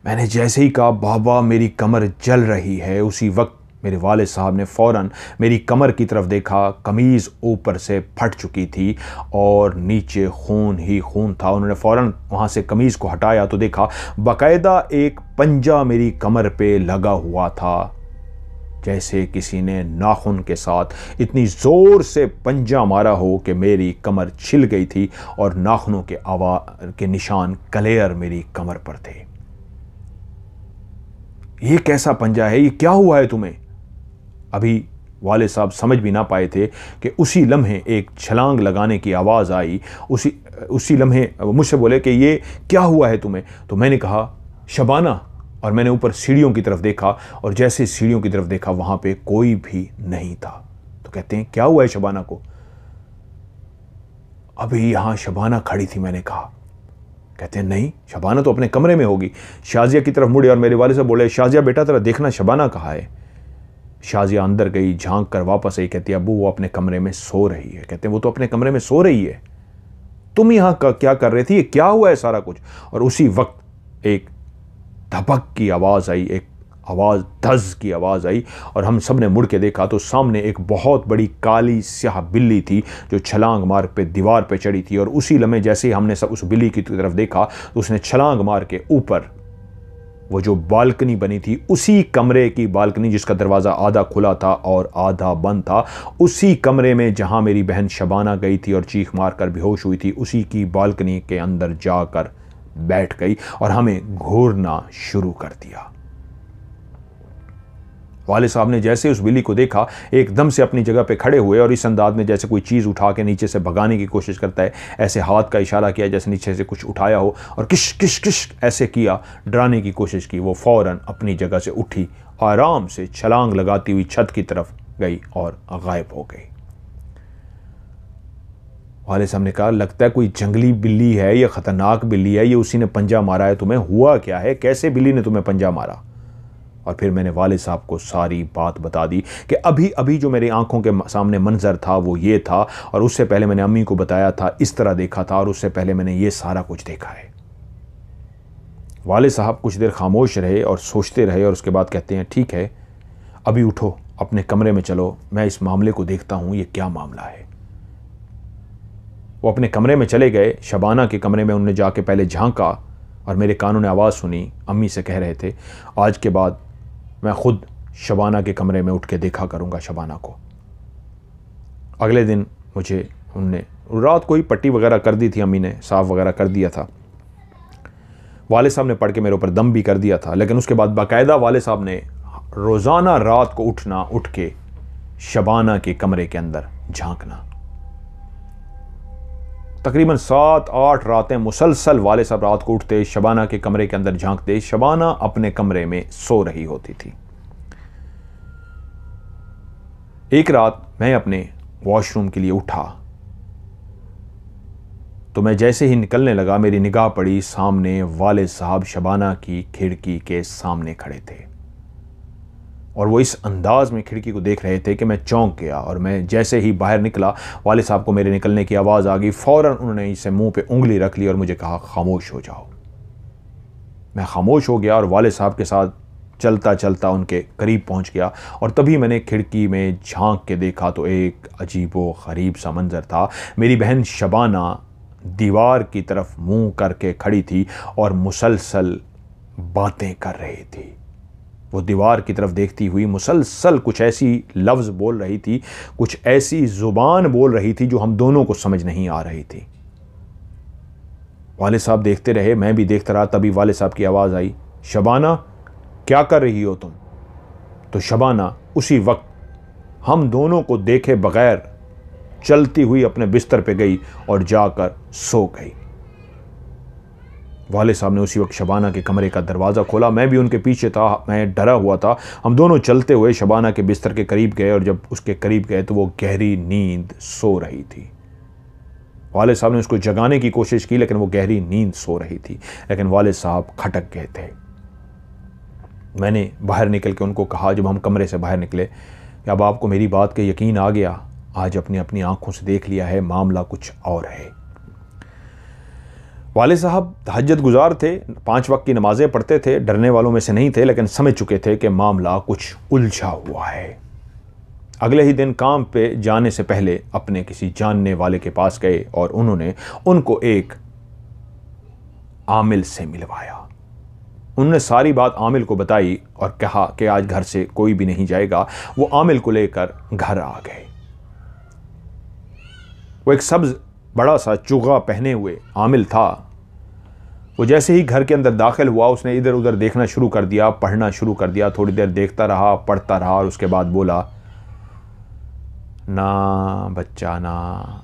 मैंने जैसे ही कहा बाबा मेरी कमर जल रही है, उसी वक्त मेरे वाले साहब ने फ़ौरन मेरी कमर की तरफ देखा। कमीज़ ऊपर से फट चुकी थी और नीचे खून ही खून था। उन्होंने फ़ौरन वहाँ से कमीज़ को हटाया तो देखा बाकायदा एक पंजा मेरी कमर पे लगा हुआ था, जैसे किसी ने नाखून के साथ इतनी ज़ोर से पंजा मारा हो कि मेरी कमर छिल गई थी और नाखूनों के निशान क्लियर मेरी कमर पर थे। ये कैसा पंजा है, ये क्या हुआ है तुम्हें? अभी वाले साहब समझ भी ना पाए थे कि उसी लम्हे एक छलांग लगाने की आवाज़ आई। उसी लम्हे मुझसे बोले कि ये क्या हुआ है तुम्हें? तो मैंने कहा शबाना, और मैंने ऊपर सीढ़ियों की तरफ देखा और जैसे सीढ़ियों की तरफ देखा वहाँ पे कोई भी नहीं था। तो कहते हैं क्या हुआ है शबाना को? अभी यहाँ शबाना खड़ी थी, मैंने कहा। कहते हैं नहीं, शबाना तो अपने कमरे में होगी। शाजिया की तरफ मुड़े और मेरे वाले साहब बोले शाजिया बेटा तेरा देखना शबाना कहाँ है। शाजिया अंदर गई, झांक कर वापस आई, कहती है अबू वो अपने कमरे में सो रही है। कहते हैं वो तो अपने कमरे में सो रही है, तुम यहाँ क्या कर रहे थे, ये क्या हुआ है सारा कुछ? और उसी वक्त एक धपक की आवाज़ आई, एक आवाज़ धज़ की आवाज़ आई और हम सब ने मुड़ के देखा तो सामने एक बहुत बड़ी काली स्याह बिल्ली थी जो छलांग मार पे दीवार पे चढ़ी थी। और उसी लम्हे जैसे ही हमने सब उस बिल्ली की तरफ देखा तो उसने छलांग मार के ऊपर वो जो बालकनी बनी थी, उसी कमरे की बालकनी जिसका दरवाज़ा आधा खुला था और आधा बंद था, उसी कमरे में जहां मेरी बहन शबाना गई थी और चीख मारकर बेहोश हुई थी, उसी की बालकनी के अंदर जाकर बैठ गई और हमें घूरना शुरू कर दिया। वाले साहब ने जैसे उस बिल्ली को देखा एकदम से अपनी जगह पे खड़े हुए और इस अंदाज में जैसे कोई चीज़ उठा के नीचे से भगाने की कोशिश करता है, ऐसे हाथ का इशारा किया जैसे नीचे से कुछ उठाया हो और किश किश किश ऐसे किया, डराने की कोशिश की। वो फौरन अपनी जगह से उठी, आराम से छलांग लगाती हुई छत की तरफ गई और गायब हो गई। वाले साहब ने कहा लगता है कोई जंगली बिल्ली है, ये खतरनाक बिल्ली है, ये उसी ने पंजा मारा है तुम्हें। हुआ क्या है, कैसे बिल्ली ने तुम्हें पंजा मारा? और फिर मैंने वाले साहब को सारी बात बता दी कि अभी अभी जो मेरी आंखों के सामने मंजर था वो ये था, और उससे पहले मैंने अम्मी को बताया था, इस तरह देखा था, और उससे पहले मैंने ये सारा कुछ देखा है। वाले साहब कुछ देर खामोश रहे और सोचते रहे और उसके बाद कहते हैं ठीक है अभी उठो, अपने कमरे में चलो, मैं इस मामले को देखता हूँ ये क्या मामला है। वो अपने कमरे में चले गए। शबाना के कमरे में उन्होंने जाके पहले झांका और मेरे कानों ने आवाज़ सुनी, अम्मी से कह रहे थे आज के बाद मैं खुद शबाना के कमरे में उठ के देखा करूँगा शबाना को। अगले दिन मुझे उनने रात को ही पट्टी वगैरह कर दी थी, अम्मी ने साफ़ वगैरह कर दिया था। वाले साहब ने पढ़ के मेरे ऊपर दम भी कर दिया था, लेकिन उसके बाद बाकायदा वाले साहब ने रोज़ाना रात को उठ के शबाना के कमरे के अंदर झांकना। तकरीबन 7-8 रातें मुसलसल वाले साहब रात को उठते, शबाना के कमरे के अंदर झांकते। शबाना अपने कमरे में सो रही होती थी। एक रात मैं अपने वॉशरूम के लिए उठा तो मैं जैसे ही निकलने लगा मेरी निगाह पड़ी, सामने वाले साहब शबाना की खिड़की के सामने खड़े थे और वो इस अंदाज में खिड़की को देख रहे थे कि मैं चौंक गया। और मैं जैसे ही बाहर निकला वाले साहब को मेरे निकलने की आवाज़ आ गई। फ़ौरन उन्होंने इसे मुंह पे उंगली रख ली और मुझे कहा खामोश हो जाओ। मैं खामोश हो गया और वाले साहब के साथ चलता चलता उनके करीब पहुंच गया और तभी मैंने खिड़की में झांक के देखा तो एक अजीबो गरीब सा मंजर था। मेरी बहन शबाना दीवार की तरफ मुंह करके खड़ी थी और मुसलसल बातें कर रही थी। वो दीवार की तरफ देखती हुई मुसलसल कुछ ऐसी लफ्ज़ बोल रही थी, कुछ ऐसी ज़ुबान बोल रही थी जो हम दोनों को समझ नहीं आ रही थी। वाले साहब देखते रहे, मैं भी देखता रहा। तभी वाले साहब की आवाज़ आई, शबाना क्या कर रही हो तुम? तो शबाना उसी वक्त हम दोनों को देखे बगैर चलती हुई अपने बिस्तर पे गई और जाकर सो गई। वाले साहब ने उसी वक्त शबाना के कमरे का दरवाज़ा खोला। मैं भी उनके पीछे था, मैं डरा हुआ था। हम दोनों चलते हुए शबाना के बिस्तर के करीब गए और जब उसके करीब गए तो वो गहरी नींद सो रही थी। वाले साहब ने उसको जगाने की कोशिश की लेकिन वो गहरी नींद सो रही थी, लेकिन वाले साहब खटक गए थे। मैंने बाहर निकल के उनको कहा, जब हम कमरे से बाहर निकले, कि अब आपको मेरी बात का यकीन आ गया, आज अपनी अपनी आंखों से देख लिया है, मामला कुछ और है। वाले साहब तहज्जुद गुजार थे, 5 वक्त की नमाजें पढ़ते थे, डरने वालों में से नहीं थे, लेकिन समझ चुके थे कि मामला कुछ उलझा हुआ है। अगले ही दिन काम पे जाने से पहले अपने किसी जानने वाले के पास गए और उन्होंने उनको एक आमिल से मिलवाया। उन्होंने सारी बात आमिल को बताई और कहा कि आज घर से कोई भी नहीं जाएगा। वो आमिल को लेकर घर आ गए। वो एक सब्ज बड़ा सा चुगा पहने हुए आमिल था। वो जैसे ही घर के अंदर दाखिल हुआ, उसने इधर उधर देखना शुरू कर दिया, पढ़ना शुरू कर दिया। थोड़ी देर देखता रहा, पढ़ता रहा और उसके बाद बोला, ना बच्चा ना,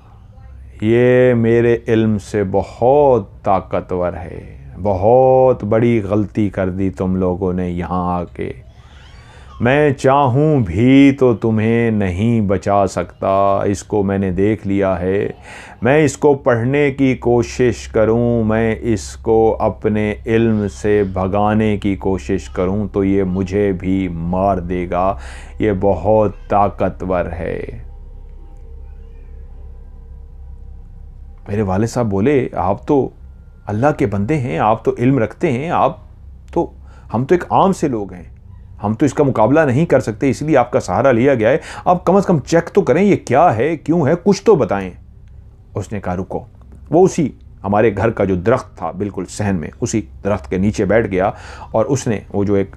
ये मेरे इल्म से बहुत ताकतवर है। बहुत बड़ी गलती कर दी तुम लोगों ने यहाँ आके। मैं चाहूँ भी तो तुम्हें नहीं बचा सकता। इसको मैंने देख लिया है। मैं इसको पढ़ने की कोशिश करूँ, मैं इसको अपने इल्म से भगाने की कोशिश करूँ तो ये मुझे भी मार देगा। ये बहुत ताकतवर है। मेरे वाले साहब बोले, आप तो अल्लाह के बंदे हैं, आप तो इल्म रखते हैं, हम तो एक आम से लोग हैं, हम तो इसका मुकाबला नहीं कर सकते, इसलिए आपका सहारा लिया गया है। आप कम से कम चेक तो करें, ये क्या है, क्यों है, कुछ तो बताएं। उसने कहा रुको। वो उसी हमारे घर का जो दरख्त था बिल्कुल सहन में, उसी दरख्त के नीचे बैठ गया और उसने वो जो एक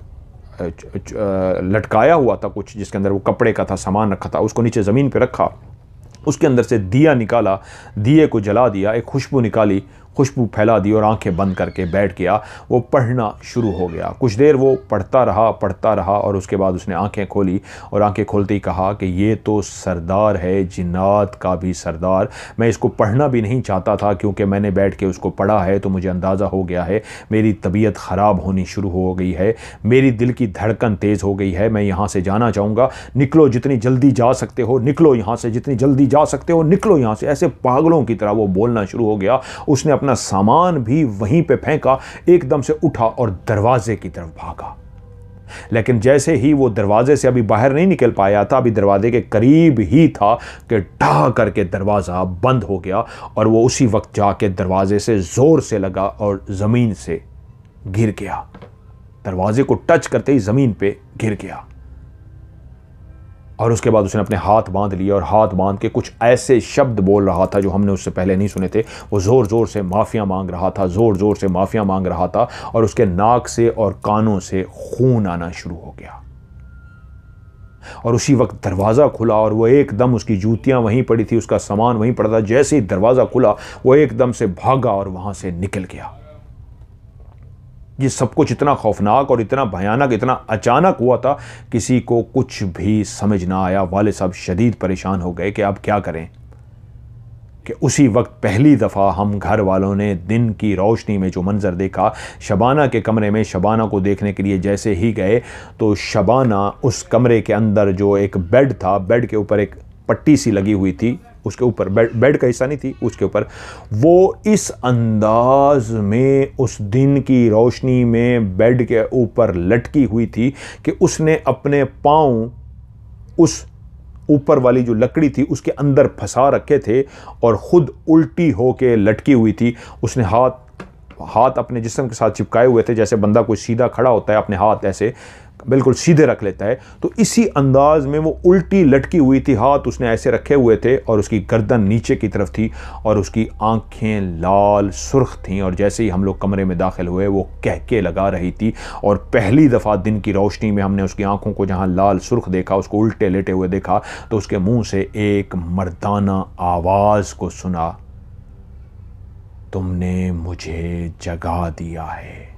लटकाया हुआ था कुछ, जिसके अंदर वो कपड़े का था सामान रखा था, उसको नीचे ज़मीन पे रखा। उसके अंदर से दिया निकाला, दिए को जला दिया, एक खुशबू निकाली, खुशबू फैला दी और आंखें बंद करके बैठ गया। वो पढ़ना शुरू हो गया। कुछ देर वो पढ़ता रहा और उसके बाद उसने आंखें खोली और आंखें खोलते ही कहा कि ये तो सरदार है, जिन्नात का भी सरदार। मैं इसको पढ़ना भी नहीं चाहता था, क्योंकि मैंने बैठ के उसको पढ़ा है तो मुझे अंदाज़ा हो गया है मेरी तबीयत ख़राब होनी शुरू हो गई है, मेरी दिल की धड़कन तेज़ हो गई है। मैं यहाँ से जाना चाहूँगा। निकलो, जितनी जल्दी जा सकते हो निकलो यहाँ से, जितनी जल्दी जा सकते हो निकलो यहाँ से। ऐसे पागलों की तरह वो बोलना शुरू हो गया। उसने अपना सामान भी वहीं पे फेंका, एकदम से उठा और दरवाजे की तरफ भागा। लेकिन जैसे ही वो दरवाजे से अभी बाहर नहीं निकल पाया था, अभी दरवाजे के करीब ही था कि ढा करके दरवाज़ा बंद हो गया और वो उसी वक्त जाके दरवाजे से ज़ोर से लगा और ज़मीन से गिर गया। दरवाजे को टच करते ही ज़मीन पे गिर गया और उसके बाद उसने अपने हाथ बांध लिए और हाथ बांध के कुछ ऐसे शब्द बोल रहा था जो हमने उससे पहले नहीं सुने थे। वो ज़ोर ज़ोर से माफ़िया मांग रहा था, ज़ोर ज़ोर से माफ़िया मांग रहा था और उसके नाक से और कानों से खून आना शुरू हो गया। और उसी वक्त दरवाज़ा खुला और वो एकदम, उसकी जूतियां वहीं पड़ी थी, उसका सामान वहीं पड़ा था। जैसे ही दरवाज़ा खुला वो एकदम से भागा और वहाँ से निकल गया। ये सब कुछ इतना खौफनाक और इतना भयानक, इतना अचानक हुआ था, किसी को कुछ भी समझ ना आया। वाले साहब शदीद परेशान हो गए कि अब क्या करें। कि उसी वक्त पहली दफ़ा हम घर वालों ने दिन की रोशनी में जो मंजर देखा, शबाना के कमरे में शबाना को देखने के लिए जैसे ही गए तो शबाना उस कमरे के अंदर जो एक बेड था, बेड के ऊपर एक पट्टी सी लगी हुई थी, उसके ऊपर बेड का हिस्सा नहीं थी, उसके ऊपर वो इस अंदाज में उस दिन की रोशनी में बेड के ऊपर लटकी हुई थी कि उसने अपने पाँव उस ऊपर वाली जो लकड़ी थी उसके अंदर फंसा रखे थे और ख़ुद उल्टी होके लटकी हुई थी। उसने हाथ अपने जिस्म के साथ चिपकाए हुए थे, जैसे बंदा कोई सीधा खड़ा होता है अपने हाथ ऐसे बिल्कुल सीधे रख लेता है, तो इसी अंदाज में वो उल्टी लटकी हुई थी। हाथ उसने ऐसे रखे हुए थे और उसकी गर्दन नीचे की तरफ थी और उसकी आंखें लाल सुर्ख थीं। और जैसे ही हम लोग कमरे में दाखिल हुए वो कहके लगा रही थी और पहली दफ़ा दिन की रोशनी में हमने उसकी आंखों को जहाँ लाल सुर्ख देखा, उसको उल्टे लेटे हुए देखा, तो उसके मुंह से एक मर्दाना आवाज़ को सुना, तुमने मुझे जगा दिया है,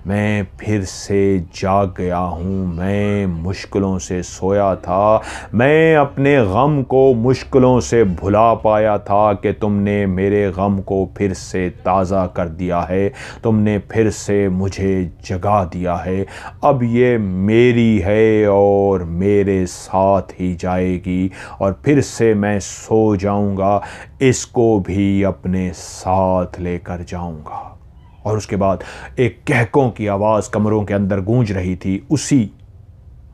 मैं फिर से जाग गया हूँ। मैं मुश्किलों से सोया था, मैं अपने गम को मुश्किलों से भुला पाया था कि तुमने मेरे गम को फिर से ताज़ा कर दिया है, तुमने फिर से मुझे जगा दिया है। अब ये मेरी है और मेरे साथ ही जाएगी और फिर से मैं सो जाऊँगा, इसको भी अपने साथ लेकर जाऊँगा। और उसके बाद एक कहकों की आवाज़ कमरों के अंदर गूंज रही थी, उसी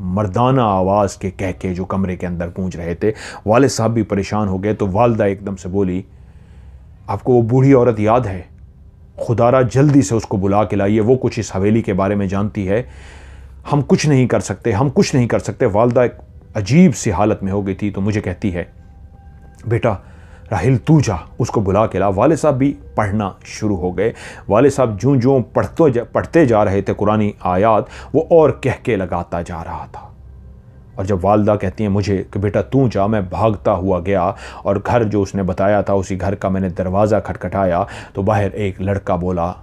मर्दाना आवाज़ के कहके जो कमरे के अंदर गूंज रहे थे। वाले साहब भी परेशान हो गए तो वालदा एकदम से बोली, आपको वो बूढ़ी औरत याद है खुदारा जल्दी से उसको बुला के लाइए, वो कुछ इस हवेली के बारे में जानती है, हम कुछ नहीं कर सकते, हम कुछ नहीं कर सकते। वालदा एक अजीब सी हालत में हो गई थी, तो मुझे कहती है बेटा राहिल तू जा, उसको बुला के ला। वाले साहब भी पढ़ना शुरू हो गए। वाले साहब जूं जूं पढ़ते जा रहे थे कुरानी आयात, वो और कह के लगाता जा रहा था। और जब वालदा कहती हैं मुझे कि बेटा तू जा, मैं भागता हुआ गया और घर जो उसने बताया था उसी घर का मैंने दरवाज़ा खटखटाया तो बाहर एक लड़का बोला,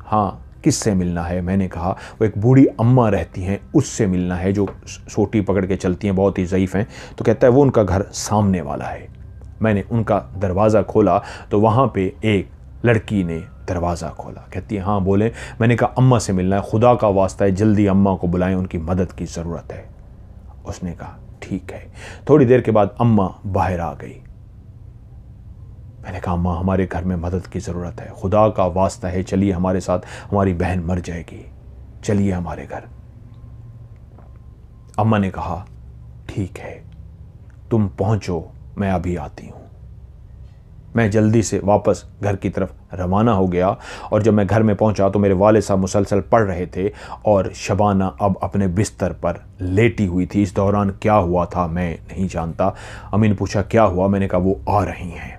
हाँ किससे मिलना है? मैंने कहा वो एक बूढ़ी अम्मा रहती हैं, उससे मिलना है, जो सोटी पकड़ के चलती हैं, बहुत ही ज़ईफ़ हैं। तो कहता है वो उनका घर सामने वाला है। मैंने उनका दरवाज़ा खोला तो वहाँ पे एक लड़की ने दरवाज़ा खोला। कहती है हाँ बोले। मैंने कहा अम्मा से मिलना है, खुदा का वास्ता है, जल्दी अम्मा को बुलाएं, उनकी मदद की ज़रूरत है। उसने कहा ठीक है। थोड़ी देर के बाद अम्मा बाहर आ गई। मैंने कहा अम्मा हमारे घर में मदद की ज़रूरत है, खुदा का वास्ता है, चलिए हमारे साथ, हमारी बहन मर जाएगी, चलिए हमारे घर। अम्मा ने कहा ठीक है तुम पहुंचो, मैं अभी आती हूं। मैं जल्दी से वापस घर की तरफ रवाना हो गया और जब मैं घर में पहुंचा तो मेरे वाले साहब मुसलसल पढ़ रहे थे और शबाना अब अपने बिस्तर पर लेटी हुई थी। इस दौरान क्या हुआ था मैं नहीं जानता। अम्मी ने पूछा क्या हुआ? मैंने कहा वो आ रही हैं।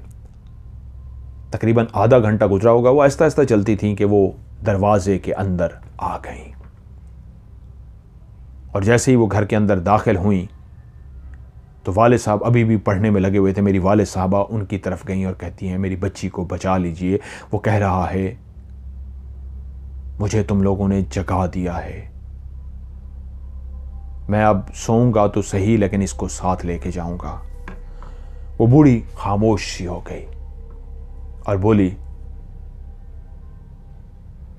तकरीबन आधा घंटा गुजरा होगा, वो आहिस्ता आहिस्ता चलती थी कि वो दरवाजे के अंदर आ गई। और जैसे ही वो घर के अंदर दाखिल हुई तो वाले साहब अभी भी पढ़ने में लगे हुए थे। मेरी वाले साहबा उनकी तरफ गईं और कहती हैं मेरी बच्ची को बचा लीजिए, वो कह रहा है मुझे तुम लोगों ने जगा दिया है, मैं अब सोऊंगा तो सही लेकिन इसको साथ लेके जाऊंगा। वो बूढ़ी खामोश सी हो गई और बोली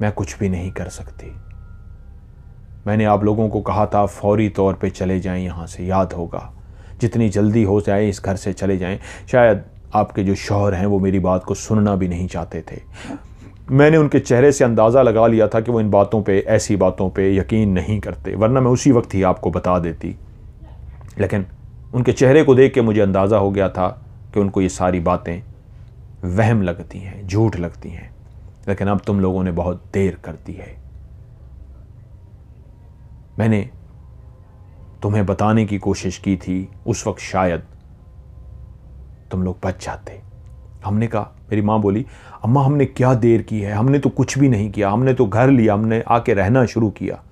मैं कुछ भी नहीं कर सकती, मैंने आप लोगों को कहा था फौरी तौर पे चले जाएं यहाँ से, याद होगा, जितनी जल्दी हो जाए इस घर से चले जाएं। शायद आपके जो शौहर हैं वो मेरी बात को सुनना भी नहीं चाहते थे। मैंने उनके चेहरे से अंदाज़ा लगा लिया था कि वो इन बातों पे, ऐसी बातों पे यकीन नहीं करते, वरना मैं उसी वक्त ही आपको बता देती। लेकिन उनके चेहरे को देख के मुझे अंदाज़ा हो गया था कि उनको ये सारी बातें वहम लगती हैं, झूठ लगती हैं। लेकिन अब तुम लोगों ने बहुत देर कर दी है। मैंने तुम्हें बताने की कोशिश की थी, उस वक्त शायद तुम लोग बच जाते। हमने कहा, मेरी माँ बोली अम्मा हमने क्या देर की है, हमने तो कुछ भी नहीं किया, हमने तो घर लिया, हमने आके रहना शुरू किया।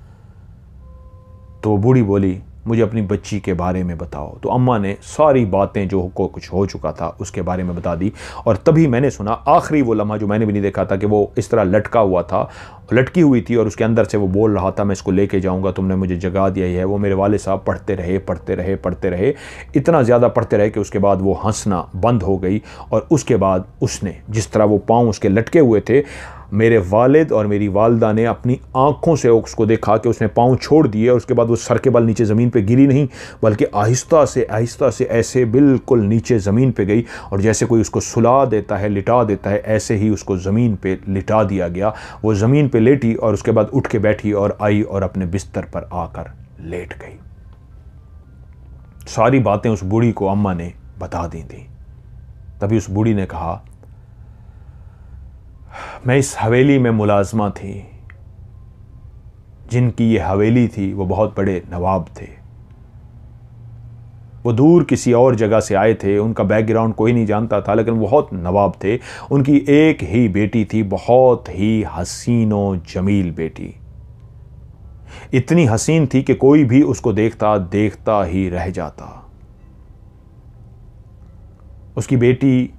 तो बूढ़ी बोली मुझे अपनी बच्ची के बारे में बताओ। तो अम्मा ने सारी बातें जो को कुछ हो चुका था उसके बारे में बता दी। और तभी मैंने सुना आखिरी वो लम्हा जो मैंने भी नहीं देखा था कि वो इस तरह लटका हुआ था, लटकी हुई थी और उसके अंदर से वो बोल रहा था मैं इसको लेके जाऊंगा, तुमने मुझे जगा दिया ही है। वो मेरे वाले साहब पढ़ते रहे पढ़ते रहे पढ़ते रहे, इतना ज़्यादा पढ़ते रहे कि उसके बाद वो हंसना बंद हो गई। और उसके बाद उसने जिस तरह वो पाँव उसके लटके हुए थे, मेरे वालिद और मेरी वालदा ने अपनी आंखों से उसको देखा कि उसने पाँव छोड़ दिए और उसके बाद वो सर के बल नीचे ज़मीन पे गिरी नहीं, बल्कि आहिस्ता से ऐसे बिल्कुल नीचे ज़मीन पे गई। और जैसे कोई उसको सुला देता है, लिटा देता है, ऐसे ही उसको ज़मीन पे लिटा दिया गया। वो ज़मीन पे लेटी और उसके बाद उठ के बैठी और आई और अपने बिस्तर पर आकर लेट गई। सारी बातें उस बूढ़ी को अम्मा ने बता दी थी। तभी उस बूढ़ी ने कहा मैं इस हवेली में मुलाजमा थी, जिनकी ये हवेली थी वो बहुत बड़े नवाब थे। वो दूर किसी और जगह से आए थे, उनका बैकग्राउंड कोई नहीं जानता था, लेकिन बहुत नवाब थे। उनकी एक ही बेटी थी, बहुत ही हसीनो जमील बेटी, इतनी हसीन थी कि कोई भी उसको देखता ही रह जाता। उसकी बेटी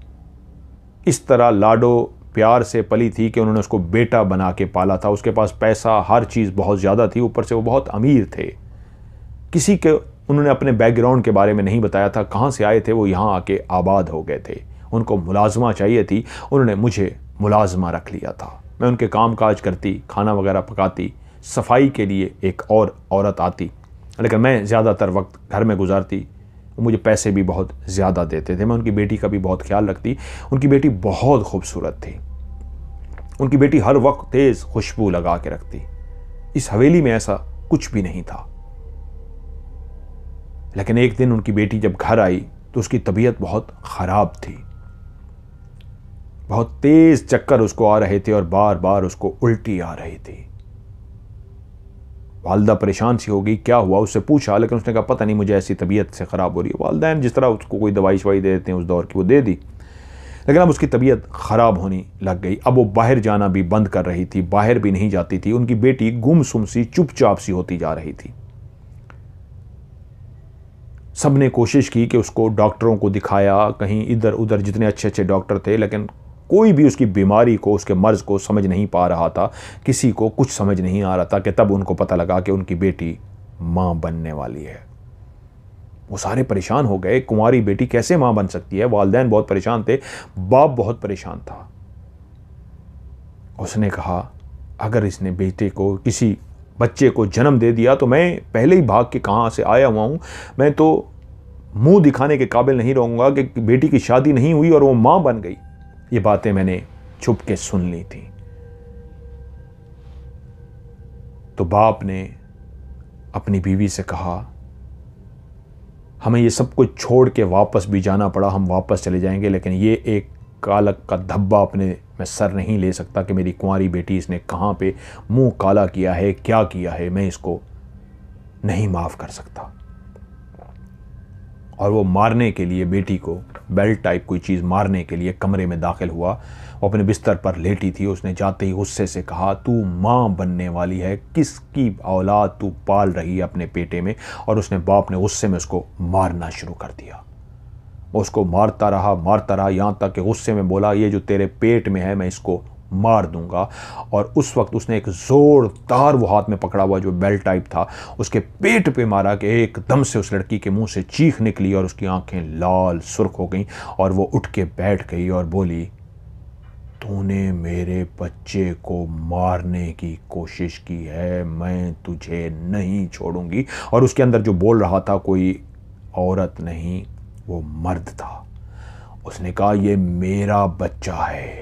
इस तरह लाडो प्यार से पली थी कि उन्होंने उसको बेटा बना के पाला था। उसके पास पैसा, हर चीज़ बहुत ज़्यादा थी, ऊपर से वो बहुत अमीर थे। किसी के उन्होंने अपने बैकग्राउंड के बारे में नहीं बताया था, कहाँ से आए थे, वो यहाँ आके आबाद हो गए थे। उनको मुलाजमा चाहिए थी, उन्होंने मुझे मुलाजमा रख लिया था। मैं उनके काम काज करती, खाना वगैरह पकाती, सफाई के लिए एक और औरत आती, लेकिन मैं ज़्यादातर वक्त घर में गुजारती। मुझे पैसे भी बहुत ज़्यादा देते थे। मैं उनकी बेटी का भी बहुत ख्याल रखती। उनकी बेटी बहुत खूबसूरत थी। उनकी बेटी हर वक्त तेज़ खुशबू लगा के रखती। इस हवेली में ऐसा कुछ भी नहीं था। लेकिन एक दिन उनकी बेटी जब घर आई तो उसकी तबीयत बहुत ख़राब थी। बहुत तेज चक्कर उसको आ रहे थे और बार बार उसको उल्टी आ रही थी। वालदा परेशान सी हो गई, क्या हुआ, उससे पूछा, लेकिन उसने कहा पता नहीं मुझे ऐसी तबीयत से ख़राब हो रही है। वालदैन जिस तरह उसको कोई दवाई शवाई दे देते हैं उस दौर की, वो दे दी, लेकिन अब उसकी तबीयत ख़राब होने लग गई। अब वो बाहर जाना भी बंद कर रही थी, बाहर भी नहीं जाती थी। उनकी बेटी गुमसुम सी, चुपचाप सी होती जा रही थी। सब ने कोशिश की कि उसको डॉक्टरों को दिखाया, कहीं इधर उधर जितने अच्छे अच्छे डॉक्टर थे, लेकिन कोई भी उसकी बीमारी को, उसके मर्ज को समझ नहीं पा रहा था। किसी को कुछ समझ नहीं आ रहा था कि तब उनको पता लगा कि उनकी बेटी मां बनने वाली है। वो सारे परेशान हो गए, कुंवारी बेटी कैसे मां बन सकती है। वालिदैन बहुत परेशान थे, बाप बहुत परेशान था। उसने कहा अगर इसने बेटे को, किसी बच्चे को जन्म दे दिया तो मैं पहले ही भाग के कहाँ से आया हुआ हूँ, मैं तो मुंह दिखाने के काबिल नहीं रहूँगा कि बेटी की शादी नहीं हुई और वो माँ बन गई। ये बातें मैंने छुप के सुन ली थी। तो बाप ने अपनी बीवी से कहा हमें ये सब कुछ छोड़ के वापस भी जाना पड़ा, हम वापस चले जाएंगे, लेकिन ये एक कालक का धब्बा अपने मैं सर नहीं ले सकता कि मेरी कुंवारी बेटी इसने कहाँ पे मुंह काला किया है, क्या किया है, मैं इसको नहीं माफ़ कर सकता। और वो मारने के लिए, बेटी को बेल्ट टाइप कोई चीज़ मारने के लिए कमरे में दाखिल हुआ। वो अपने बिस्तर पर लेटी थी। उसने जाते ही गुस्से से कहा तू माँ बनने वाली है, किसकी औलाद तू पाल रही है अपने पेटे में। और उसने बाप ने गुस्से में उसको मारना शुरू कर दिया। वो उसको मारता रहा, यहाँ तक कि गुस्से में बोला ये जो तेरे पेट में है मैं इसको मार दूंगा। और उस वक्त उसने एक ज़ोरदार, वो हाथ में पकड़ा हुआ जो बेल्ट टाइप था, उसके पेट पे मारा कि एकदम से उस लड़की के मुंह से चीख निकली और उसकी आंखें लाल सुर्ख हो गईं और वो उठ के बैठ गई और बोली तूने मेरे बच्चे को मारने की कोशिश की है, मैं तुझे नहीं छोड़ूंगी। और उसके अंदर जो बोल रहा था कोई औरत नहीं, वो मर्द था। उसने कहा ये मेरा बच्चा है,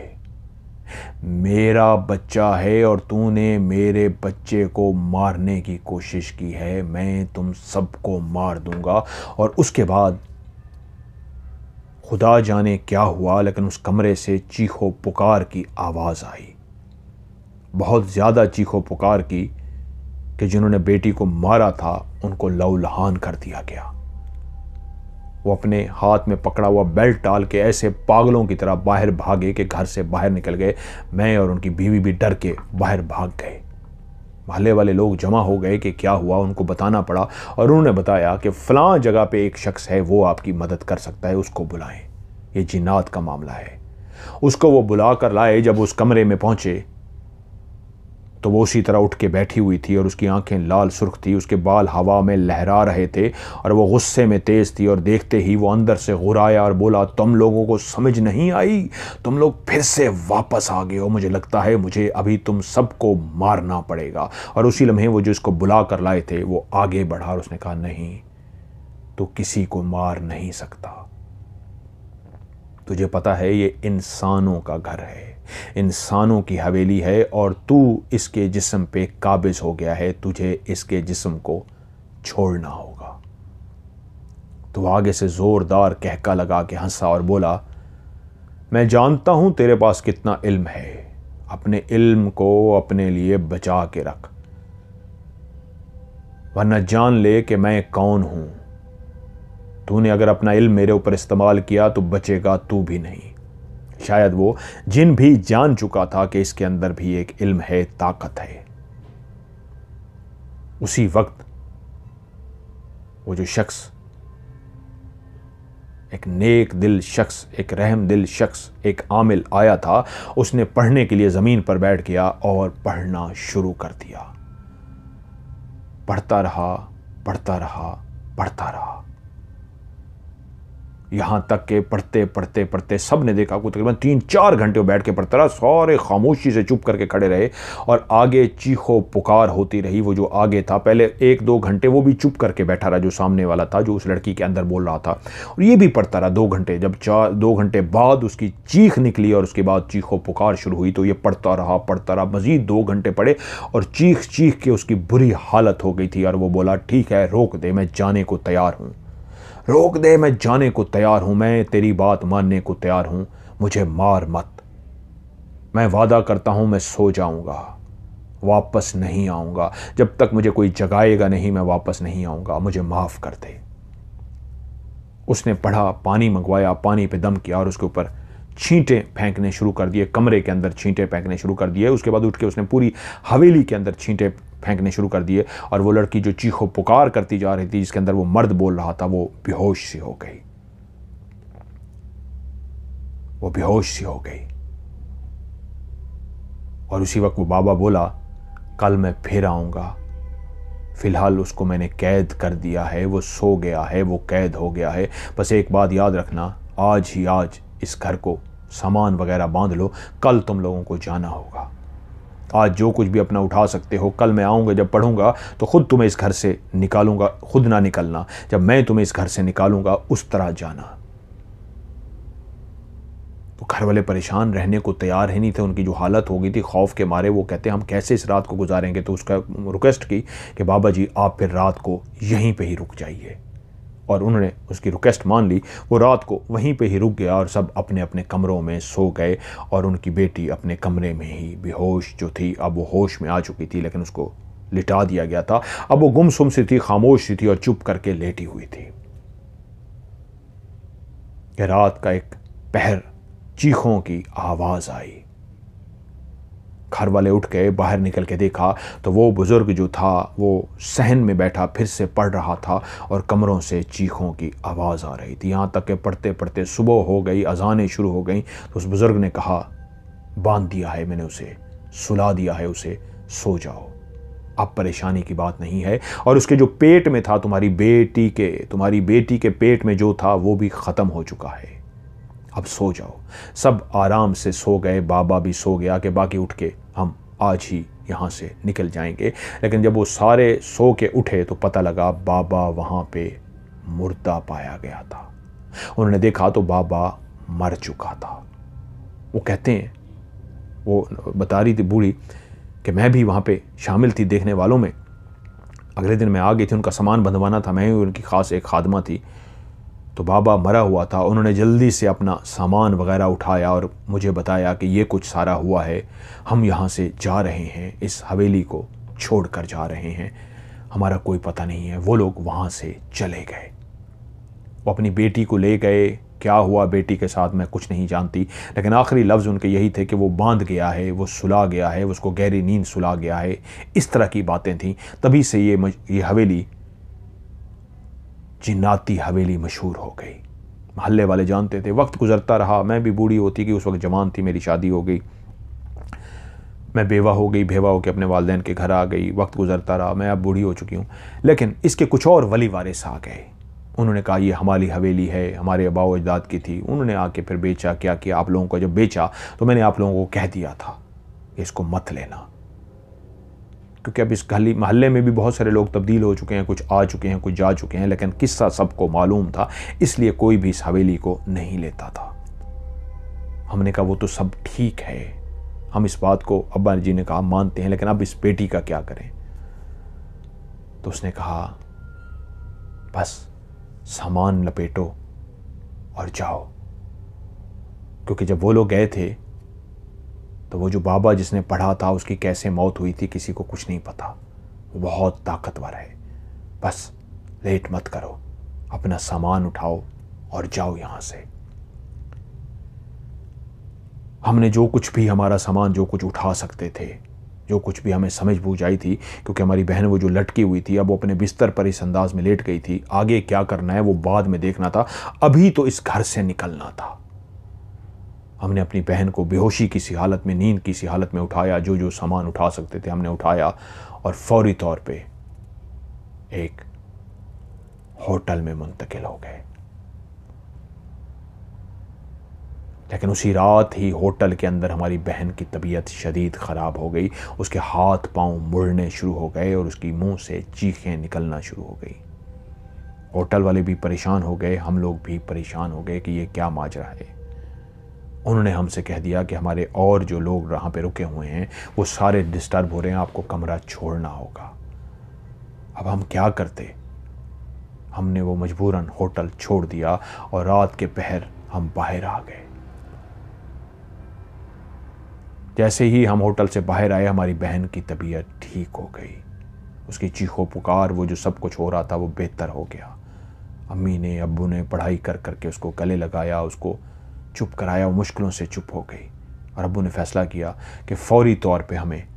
मेरा बच्चा है और तूने मेरे बच्चे को मारने की कोशिश की है, मैं तुम सबको मार दूंगा। और उसके बाद खुदा जाने क्या हुआ, लेकिन उस कमरे से चीखो पुकार की आवाज़ आई, बहुत ज़्यादा चीखो पुकार की कि जिन्होंने बेटी को मारा था उनको लहूलुहान कर दिया गया। वो अपने हाथ में पकड़ा हुआ बेल्ट डाल के ऐसे पागलों की तरह बाहर भागे कि घर से बाहर निकल गए। मैं और उनकी बीवी भी डर के बाहर भाग गए। मोहल्ले वाले लोग जमा हो गए कि क्या हुआ, उनको बताना पड़ा। और उन्होंने बताया कि फ़लाँ जगह पे एक शख्स है, वो आपकी मदद कर सकता है, उसको बुलाएं, ये जिन्नात का मामला है। उसको वो बुला कर लाए। जब उस कमरे में पहुँचे तो वो उसी तरह उठ के बैठी हुई थी और उसकी आंखें लाल सुर्ख थी, उसके बाल हवा में लहरा रहे थे और वो गुस्से में तेज़ थी। और देखते ही वो अंदर से गुर्राया और बोला तुम लोगों को समझ नहीं आई, तुम लोग फिर से वापस आ गए हो, मुझे लगता है मुझे अभी तुम सबको मारना पड़ेगा। और उसी लम्हे वो जो इसको बुला कर लाए थे वो आगे बढ़ा और उसने कहा नहीं, तू किसी को मार नहीं सकता, तुझे पता है ये इंसानों का घर है, इंसानों की हवेली है और तू इसके जिस्म पे काबिज हो गया है, तुझे इसके जिस्म को छोड़ना होगा। तो आगे से ज़ोरदार कहका लगा के हंसा और बोला मैं जानता हूं तेरे पास कितना इल्म है, अपने इल्म को अपने लिए बचा के रख, वरना जान ले कि मैं कौन हूं। तूने अगर अपना इल्म मेरे ऊपर इस्तेमाल किया तो बचेगा तू भी नहीं। शायद वो जिन भी जान चुका था कि इसके अंदर भी एक इल्म है, ताकत है। उसी वक्त वो जो शख्स, एक नेक दिल शख्स, एक रहम दिल शख्स, एक आमिल आया था, उसने पढ़ने के लिए ज़मीन पर बैठ गया और पढ़ना शुरू कर दिया। पढ़ता रहा, पढ़ता रहा, पढ़ता रहा, यहाँ तक के पढ़ते पढ़ते पढ़ते सब ने देखा कुछ तकरीबन 3-4 घंटे वो बैठ के पढ़ता रहा। सारे खामोशी से चुप करके खड़े रहे और आगे चीखो पुकार होती रही। वो जो आगे था पहले 1-2 घंटे वो भी चुप करके बैठा रहा, जो सामने वाला था, जो उस लड़की के अंदर बोल रहा था, और ये भी पढ़ता रहा 2 घंटे। जब 2 घंटे बाद उसकी चीख निकली और उसके बाद चीखो पुकार शुरू हुई तो ये पढ़ता रहा, मज़ीद 2 घंटे पढ़े और चीख चीख के उसकी बुरी हालत हो गई थी। और वो बोला ठीक है रोक दे, मैं जाने को तैयार हूँ, रोक दे, मैं जाने को तैयार हूं, मैं तेरी बात मानने को तैयार हूं, मुझे मार मत, मैं वादा करता हूं मैं सो जाऊंगा, वापस नहीं आऊंगा। जब तक मुझे कोई जगाएगा नहीं मैं वापस नहीं आऊंगा, मुझे माफ कर दे। उसने पढ़ा, पानी मंगवाया, पानी पे दम किया और उसके ऊपर छींटे फेंकने शुरू कर दिए, कमरे के अंदर छींटे फेंकने शुरू कर दिए। उसके बाद उठ के उसने पूरी हवेली के अंदर छींटे फेंकने शुरू कर दिए और वो लड़की जो चीखो पुकार करती जा रही थी, जिसके अंदर वो मर्द बोल रहा था, वो बेहोश सी हो गई। वो बेहोश सी हो गई और उसी वक्त वो बाबा बोला, कल मैं फिर आऊंगा। फिलहाल उसको मैंने कैद कर दिया है, वो सो गया है, वो कैद हो गया है। बस एक बात याद रखना, आज ही आज इस घर को सामान वगैरह बांध लो, कल तुम लोगों को जाना होगा। आज जो कुछ भी अपना उठा सकते हो, कल मैं आऊँगा, जब पढ़ूंगा तो खुद तुम्हें इस घर से निकालूंगा। खुद ना निकलना, जब मैं तुम्हें इस घर से निकालूंगा उस तरह जाना। तो घर वाले परेशान रहने को तैयार ही नहीं थे। उनकी जो हालत हो गई थी खौफ के मारे, वो कहते हम कैसे इस रात को गुजारेंगे। तो उसका रिक्वेस्ट की कि बाबा जी आप फिर रात को यहीं पे ही रुक जाइए, और उन्होंने उसकी रिक्वेस्ट मान ली। वो रात को वहीं पे ही रुक गया और सब अपने अपने कमरों में सो गए। और उनकी बेटी अपने कमरे में ही बेहोश जो थी, अब वो होश में आ चुकी थी, लेकिन उसको लिटा दिया गया था। अब वो गुमसुम सी थी, खामोश सी थी और चुप करके लेटी हुई थी। कि रात का एक पहर चीखों की आवाज आई। घर वाले उठ गए, बाहर निकल के देखा तो वो बुजुर्ग जो था वो सहन में बैठा फिर से पढ़ रहा था और कमरों से चीखों की आवाज़ आ रही थी। यहाँ तक कि पढ़ते पढ़ते सुबह हो गई, अजानें शुरू हो गई। तो उस बुजुर्ग ने कहा, बांध दिया है मैंने उसे, सुला दिया है उसे, सो जाओ, अब परेशानी की बात नहीं है। और उसके जो पेट में था, तुम्हारी बेटी के पेट में जो था वो भी ख़त्म हो चुका है, अब सो जाओ। सब आराम से सो गए, बाबा भी सो गया कि बाकी उठ के हम आज ही यहाँ से निकल जाएंगे। लेकिन जब वो सारे सो के उठे तो पता लगा बाबा वहाँ पे मुर्दा पाया गया था। उन्होंने देखा तो बाबा मर चुका था। वो कहते हैं, वो बता रही थी बूढ़ी कि मैं भी वहाँ पे शामिल थी देखने वालों में। अगले दिन मैं आ गई थी, उनका सामान बंधवाना था, मैं ही उनकी ख़ास एक खादमा थी। तो बाबा मरा हुआ था। उन्होंने जल्दी से अपना सामान वगैरह उठाया और मुझे बताया कि ये कुछ सारा हुआ है, हम यहाँ से जा रहे हैं, इस हवेली को छोड़ कर जा रहे हैं, हमारा कोई पता नहीं है। वो लोग वहाँ से चले गए, वो अपनी बेटी को ले गए। क्या हुआ बेटी के साथ मैं कुछ नहीं जानती, लेकिन आखिरी लफ्ज़ उनके यही थे कि वो बांध गया है, वो सुला गया है, उसको गहरी नींद सुला गया है। इस तरह की बातें थीं। तभी से ये हवेली जिन्नाती हवेली मशहूर हो गई। मोहल्ले वाले जानते थे। वक्त गुजरता रहा, मैं भी बूढ़ी होती कि उस वक्त जवान थी, मेरी शादी हो गई, मैं बेवा हो गई, बेवा होकर अपने वालिदैन के घर आ गई। वक्त गुजरता रहा, मैं अब बूढ़ी हो चुकी हूँ। लेकिन इसके कुछ और वली वारिस आ गए। उन्होंने कहा ये हमारी हवेली है, हमारे आबाओ अजदाद की थी। उन्होंने आके फिर बेचा। क्या किया आप लोगों को, जब बेचा तो मैंने आप लोगों को कह दिया था कि इसको मत लेना, क्योंकि अब इस गली महल्ले में भी बहुत सारे लोग तब्दील हो चुके हैं, कुछ आ चुके हैं, कुछ जा चुके हैं, लेकिन किस्सा सबको मालूम था, इसलिए कोई भी इस हवेली को नहीं लेता था। हमने कहा वो तो सब ठीक है, हम इस बात को, अब्बा जी ने कहा मानते हैं, लेकिन अब इस बेटी का क्या करें। तो उसने कहा बस सामान लपेटो और जाओ, क्योंकि जब वो लोग गए थे तो वो जो बाबा जिसने पढ़ा था उसकी कैसे मौत हुई थी किसी को कुछ नहीं पता। वो बहुत ताकतवर है, बस लेट मत करो, अपना सामान उठाओ और जाओ यहाँ से। हमने जो कुछ भी हमारा सामान जो कुछ उठा सकते थे, जो कुछ भी हमें समझ बूझ आई थी, क्योंकि हमारी बहन वो जो लटकी हुई थी अब वो अपने बिस्तर पर इस अंदाज में लेट गई थी, आगे क्या करना है वो बाद में देखना था, अभी तो इस घर से निकलना था। हमने अपनी बहन को बेहोशी की सी हालत में, नींद की सी हालत में उठाया, जो जो सामान उठा सकते थे हमने उठाया और फौरी तौर पे एक होटल में मुंतकिल हो गए। लेकिन उसी रात ही होटल के अंदर हमारी बहन की तबीयत शदीद ख़राब हो गई। उसके हाथ पांव मुड़ने शुरू हो गए और उसकी मुंह से चीखें निकलना शुरू हो गई। होटल वाले भी परेशान हो गए, हम लोग भी परेशान हो गए कि ये क्या माजरा है। उन्होंने हमसे कह दिया कि हमारे और जो लोग यहाँ पे रुके हुए हैं वो सारे डिस्टर्ब हो रहे हैं, आपको कमरा छोड़ना होगा। अब हम क्या करते। हमने वो मजबूरन होटल छोड़ दिया और रात के पहर हम बाहर आ गए। जैसे ही हम होटल से बाहर आए हमारी बहन की तबीयत ठीक हो गई। उसकी चीखो पुकार, वो जो सब कुछ हो रहा था वो बेहतर हो गया। अम्मी ने अब्बू ने पढ़ाई कर करके उसको गले लगाया, उसको चुप कराया, वो मुश्किलों से चुप हो गई। और अब्बू ने फैसला किया कि फौरी तौर पे हमें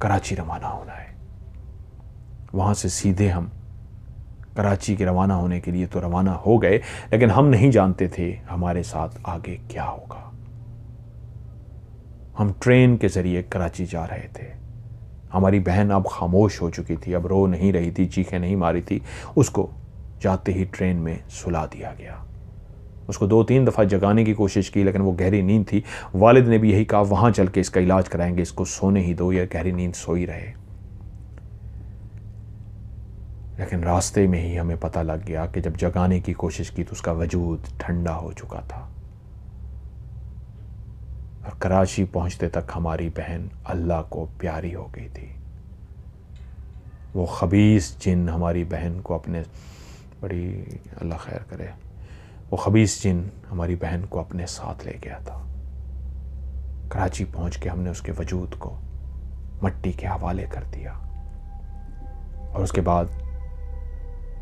कराची रवाना होना है। वहाँ से सीधे हम कराची के रवाना होने के लिए तो रवाना हो गए, लेकिन हम नहीं जानते थे हमारे साथ आगे क्या होगा। हम ट्रेन के ज़रिए कराची जा रहे थे। हमारी बहन अब खामोश हो चुकी थी, अब रो नहीं रही थी, चीखें नहीं मारी थी। उसको जाते ही ट्रेन में सुला दिया गया। उसको 2-3 दफ़ा जगाने की कोशिश की, लेकिन वो गहरी नींद थी। वालिद ने भी यही कहा, वहाँ चल के इसका इलाज कराएंगे, इसको सोने ही दो, या गहरी नींद सोई रहे। लेकिन रास्ते में ही हमें पता लग गया कि जब जगाने की कोशिश की तो उसका वजूद ठंडा हो चुका था। और कराची पहुंचते तक हमारी बहन अल्लाह को प्यारी हो गई थी। वो खबीस जिन हमारी बहन को अपने, बड़ी अल्लाह खैर करे, वो खबीस जिन हमारी बहन को अपने साथ ले गया था। कराची पहुंच के हमने उसके वजूद को मट्टी के हवाले कर दिया। और उसके बाद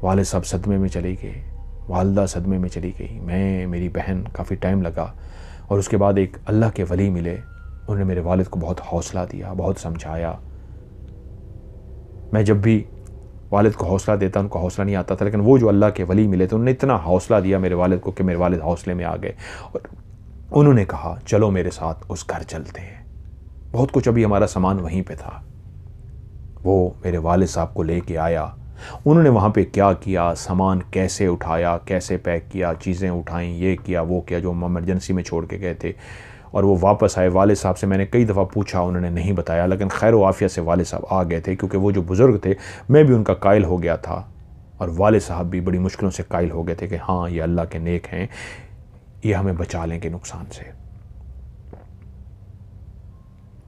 वालिद साहब सदमे में चली गई, वालदा सदमे में चली गई, मैं, मेरी बहन, काफ़ी टाइम लगा। और उसके बाद एक अल्लाह के वली मिले, उन्होंने मेरे वालिद को बहुत हौसला दिया, बहुत समझाया। मैं जब भी वालिद को हौसला देता उनको हौसला नहीं आता था, लेकिन वो जो अल्लाह के वली मिले थे उन्होंने इतना हौसला दिया मेरे वालिद को कि मेरे वालिद हौसले में आ गए। और उन्होंने कहा चलो मेरे साथ उस घर चलते हैं। बहुत कुछ अभी हमारा सामान वहीं पे था। वो मेरे वालिद साहब को लेके आया। उन्होंने वहाँ पे क्या किया, सामान कैसे उठाया, कैसे पैक किया, चीज़ें उठाई, ये किया वो किया जो हम इमरजेंसी में छोड़ के गए थे। और वो वापस आए। वालिद साहब से मैंने कई दफ़ा पूछा, उन्होंने नहीं बताया, लेकिन खैर व आफियत से वालिद साहब आ गए थे, क्योंकि वो जो बुज़ुर्ग थे मैं भी उनका कायल हो गया था और वालिद साहब भी बड़ी मुश्किलों से कायल हो गए थे कि हाँ ये अल्लाह के नेक हैं, ये हमें बचा लेंगे नुकसान से।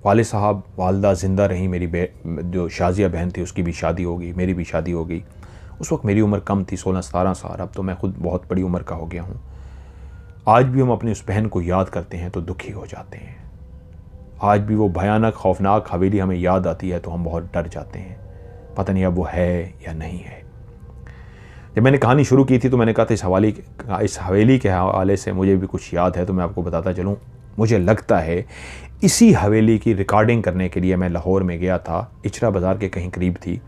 वालिद साहब, वालदा ज़िंदा रहीं। मेरी जो शाजिया बहन थी उसकी भी शादी हो गई, मेरी भी शादी हो गई। उस वक्त मेरी उम्र कम थी, 16-17 साल। अब तो मैं खुद बहुत बड़ी उम्र का हो गया हूँ। आज भी हम अपनी उस बहन को याद करते हैं तो दुखी हो जाते हैं। आज भी वो भयानक खौफनाक हवेली हमें याद आती है तो हम बहुत डर जाते हैं, पता नहीं अब वो है या नहीं है। जब मैंने कहानी शुरू की थी तो मैंने कहा था इस हवेली के हवाले से मुझे भी कुछ याद है, तो मैं आपको बताता चलूँ। मुझे लगता है इसी हवेली की रिकॉर्डिंग करने के लिए मैं लाहौर में गया था, इचरा बाज़ार के कहीं करीब थी,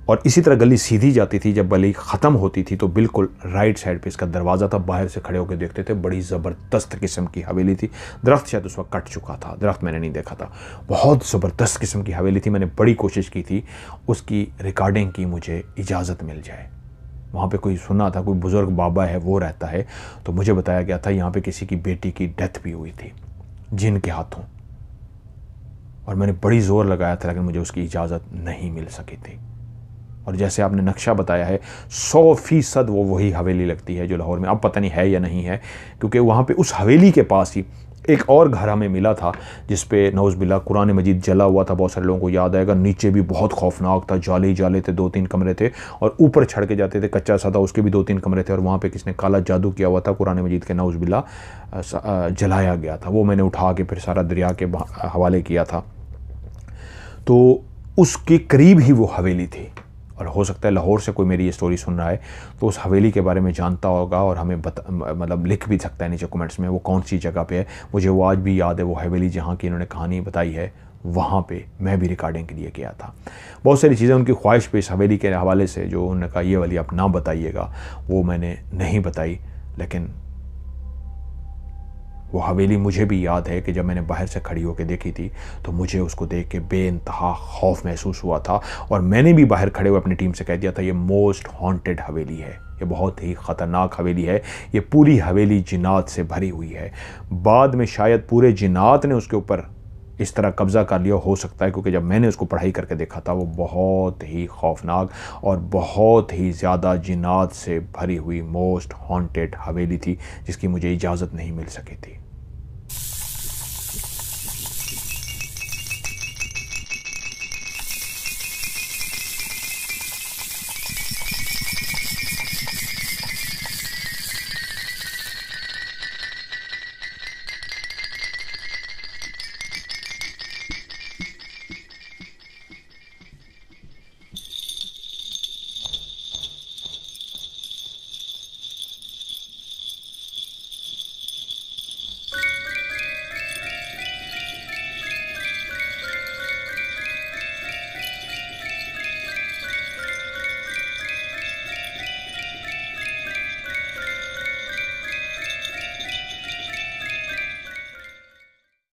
और इसी तरह गली सीधी जाती थी। जब गली ख़त्म होती थी तो बिल्कुल राइट साइड पे इसका दरवाज़ा था। बाहर से खड़े होकर देखते थे, बड़ी ज़बरदस्त किस्म की हवेली थी। दरख्त शायद उस वक्त कट चुका था, दरख्त मैंने नहीं देखा था। बहुत ज़बरदस्त किस्म की हवेली थी। मैंने बड़ी कोशिश की थी उसकी रिकॉर्डिंग की मुझे इजाज़त मिल जाए। वहाँ पे कोई सुना था, कोई बुज़ुर्ग बाबा है वो रहता है, तो मुझे बताया गया था यहाँ पे किसी की बेटी की डेथ भी हुई थी जिन के हाथों। और मैंने बड़ी ज़ोर लगाया था, लेकिन मुझे उसकी इजाज़त नहीं मिल सकी थी। और जैसे आपने नक्शा बताया है 100% वो वही हवेली लगती है जो लाहौर में, अब पता नहीं है या नहीं है, क्योंकि वहाँ पे उस हवेली के पास ही एक और घर हमें मिला था जिस पे नौज़ बिल्ला कुरान मजीद जला हुआ था। बहुत सारे लोगों को याद आएगा। नीचे भी बहुत खौफनाक था, जाले ही जाले थे, 2-3 कमरे थे, और ऊपर छड़ के जाते थे, कच्चा सा था, उसके भी 2-3 कमरे थे। और वहाँ पे किसने काला जादू किया हुआ था, कुरान मजीद के नौज़ बिल्ला जलाया गया था। वो मैंने उठा के फिर सारा दरिया के हवाले किया था। तो उसके करीब ही वो हवेली थी। और हो सकता है लाहौर से कोई मेरी ये स्टोरी सुन रहा है तो उस हवेली के बारे में जानता होगा और हमें मतलब लिख भी सकता है नीचे कमेंट्स में वो कौन सी जगह पे है। मुझे वो आज भी याद है, वो हवेली जहाँ की इन्होंने कहानी बताई है, वहाँ पे मैं भी रिकॉर्डिंग के लिए गया था। बहुत सारी चीज़ें उनकी ख्वाहिश पे इस हवेली के हवाले से जो उन्होंने कहा ये वाली आप ना बताइएगा, वो मैंने नहीं बताई। लेकिन वो हवेली मुझे भी याद है कि जब मैंने बाहर से खड़ी होकर देखी थी तो मुझे उसको देख के बेइंतहा खौफ महसूस हुआ था। और मैंने भी बाहर खड़े हुए अपनी टीम से कह दिया था ये मोस्ट हॉन्टेड हवेली है, ये बहुत ही ख़तरनाक हवेली है, ये पूरी हवेली जिन्नात से भरी हुई है। बाद में शायद पूरे जिन्नात ने उसके ऊपर इस तरह कब्ज़ा कर लिया हो सकता है, क्योंकि जब मैंने उसको पढ़ाई करके देखा था वो बहुत ही खौफनाक और बहुत ही ज़्यादा जिन्नात से भरी हुई मोस्ट हॉन्टेड हवेली थी जिसकी मुझे इजाज़त नहीं मिल सकी थी।